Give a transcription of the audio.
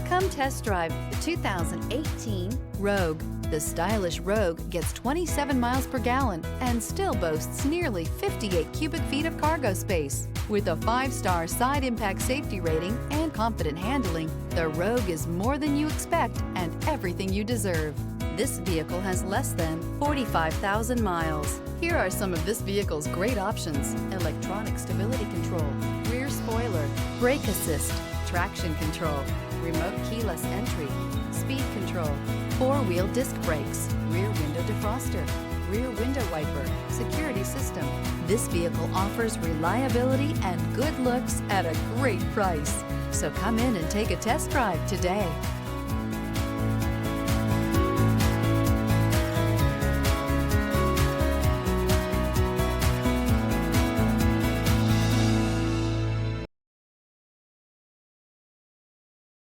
Come test drive the 2018 Rogue. The stylish Rogue gets 27 miles per gallon and still boasts nearly 58 cubic feet of cargo space. With a 5-star side impact safety rating and confident handling, the Rogue is more than you expect and everything you deserve. This vehicle has less than 45,000 miles. Here are some of this vehicle's great options: electronic stability control, rear spoiler, brake assist, traction control, remote keyless entry, speed control, 4-wheel disc brakes, rear window defroster, rear window wiper, security system. This vehicle offers reliability and good looks at a great price. So come in and take a test drive today.